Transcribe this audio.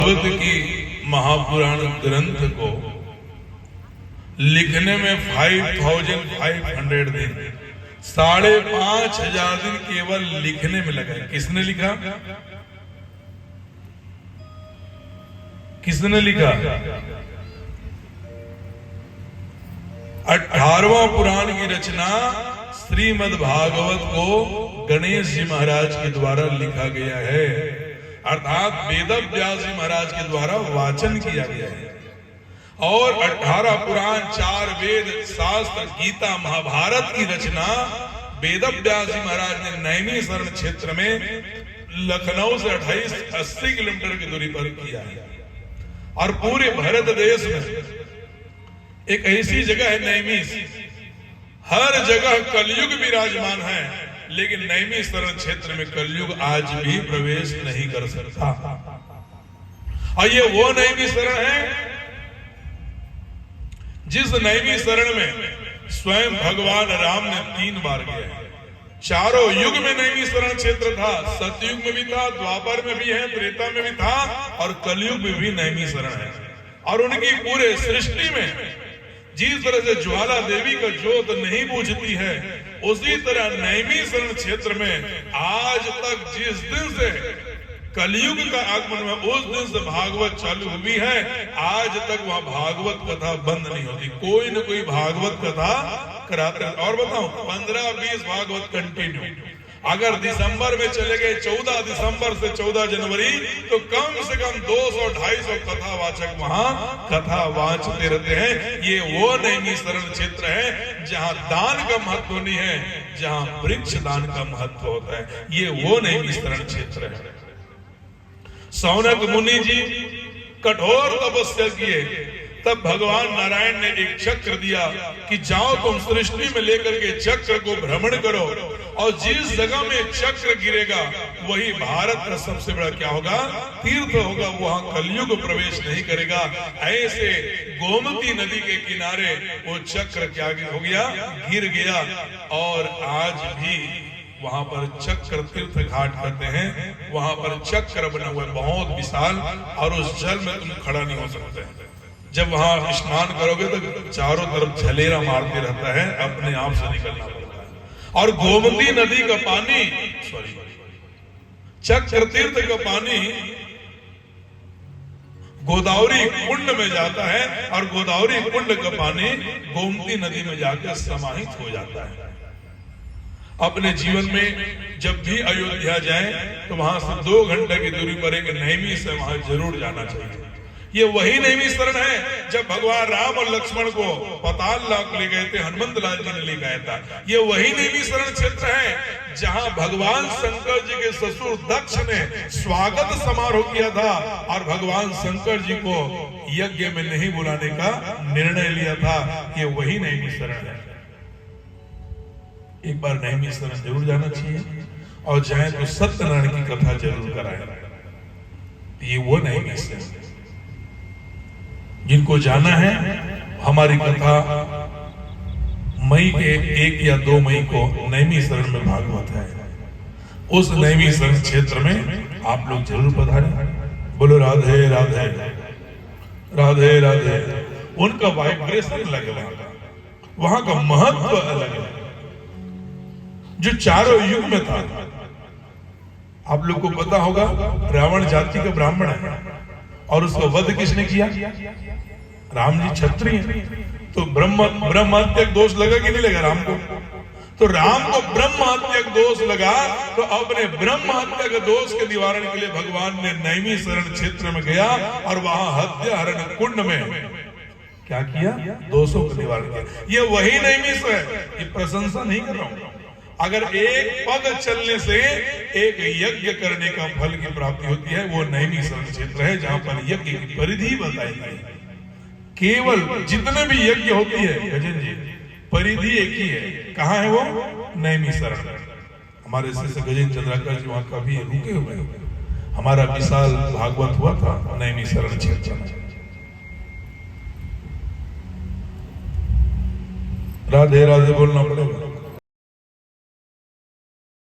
भागवत की महापुराण ग्रंथ को लिखने में 5500 दिन, 5,500 दिन केवल लिखने में लगा। किसने लिखा? किसने लिखा? 18वां पुराण की रचना श्रीमद् भागवत को गणेश जी महाराज के द्वारा लिखा गया है, अर्थात वेद व्यास जी महाराज के द्वारा वाचन किया गया है। और 18 पुराण, 4 वेद, शास्त्र, गीता, महाभारत की रचना वेद व्यास जी महाराज ने नैमिषारण्य क्षेत्र में लखनऊ से 28-80 किलोमीटर की दूरी पर किया है। और पूरे भारत देश में एक ऐसी जगह है नैमिष, हर जगह कलयुग विराजमान है, लेकिन नैमिषारण्य क्षेत्र में कलयुग आज भी प्रवेश नहीं कर सकता। और ये वो नैमिषारण्य है जिस नैमिषारण्य में स्वयं भगवान राम ने 3 बार गए। चारों युग में नैमिषारण्य क्षेत्र था, सतयुग में भी था, द्वापर में भी है, त्रेता में भी था, और कलयुग में भी नैमिषारण्य है। और उनकी पूरे सृष्टि में जिस तरह से ज्वाला देवी का जोत नहीं बुझती है, उसी तरह नैमिषारण्य क्षेत्र में आज तक जिस दिन से कलयुग का आगमन हुआ उस दिन से भागवत चालू हुई है, आज तक वहां भागवत कथा बंद नहीं होती। कोई न कोई भागवत कथा कराते हैं। और बताओ, 15-20 भागवत कंटिन्यू। अगर दिसंबर में चले गए 14 दिसंबर से 14 जनवरी, तो कम से कम 200-250 कथावाचक वहां कथा वाचते रहते हैं। ये वो नैमिषारण्य क्षेत्र है जहां दान का महत्व नहीं है, जहां वृक्ष दान का महत्व होता है। ये वो नैमिषारण्य क्षेत्र है। सौनक मुनि जी कठोर तपस्या किए, तब भगवान नारायण ने एक चक्र दिया कि जाओ तुम सृष्टि में लेकर के चक्र को भ्रमण करो, और जिस जगह में चक्र गिरेगा वही भारत का सबसे बड़ा क्या होगा? तीर्थ होगा, वहां कलयुग प्रवेश नहीं करेगा। ऐसे गोमती नदी के किनारे वो चक्र क्या हो गया? गिर गया। और आज भी वहां पर चक्र तीर्थ घाट कहते हैं, वहां पर चक्र बना हुआ है बहुत विशाल, और उस जल में तुम खड़ा नहीं हो सकते। जब वहां स्नान करोगे तो चारों तरफ झलेरा मारते रहता है, अपने आप से निकलना पड़ता है। और गोमती नदी का पानी, चक्र तीर्थ का पानी गोदावरी कुंड में जाता है, और गोदावरी कुंड का पानी गोमती नदी में जाकर समाहित हो जाता है। अपने जीवन में जब भी अयोध्या जाएं तो वहां से 2 घंटे की दूरी पर एक नैमिष है, वहां जरूर जाना चाहिए। ये वही नैमिषारण्य है जब भगवान राम और लक्ष्मण को पाताल लोक ले गए थे, हनुमंत लाल जी ने ले गया था। ये वही नैमिषारण्य क्षेत्र है जहां भगवान शंकर जी के ससुर दक्ष ने स्वागत समारोह किया था, और भगवान शंकर जी को यज्ञ में नहीं बुलाने का निर्णय लिया था। ये वही नैमिषारण्य है। एक बार नैमिषारण्य जरूर जाना चाहिए, और जाए तो सत्यनारायण की कथा जरूर कराए। ये वो नैमिषारण्य जिनको जाना है। हमारी कथा मई के 1 या 2 मई को नैमिषारण्य में भागवत है। उस नैमिषारण्य क्षेत्र में आप लोग जरूर पधारें। बोलो राधे राधे राधे राधे। उनका वाइब्रेशन अलग है, वहां का महत्व अलग है, जो चारों युग में था। आप लोग को पता होगा, रावण जाति का ब्राह्मण है, और उसका वध किसने किया? राम जी क्षत्रिय हैं, तो ब्रह्म हत्या दोष लगा कि नहीं लगा राम को? तो राम को ब्रह्म हत्या दोष लगा, तो अपने ब्रह्म हत्या के दोष के निवारण के लिए भगवान ने नैमिषारण्य क्षेत्र में गया, और वहां हत्या हरण कुंड में क्या किया? दोषों का निवारण किया। ये वही नैमिष है, ये प्रशंसा नहीं कर रहा हूं। अगर एक पग चलने से एक यज्ञ करने का फल की प्राप्ति होती है, वो नैमिषारण्य क्षेत्र है जहां पर यज्ञ की परिधि बताई गई। केवल जितने भी यज्ञ होती है गजन जी, परिधि एक ही है। कहाँ है वो? नैमिषारण्य। हमारे शिष्य गजेंद्र चंद्राकर जी वहां कभी रुके हुए, हमारा विशाल भागवत हुआ था नैमिषारण्य क्षेत्र में। राधे राधे बोलना पड़ेगा।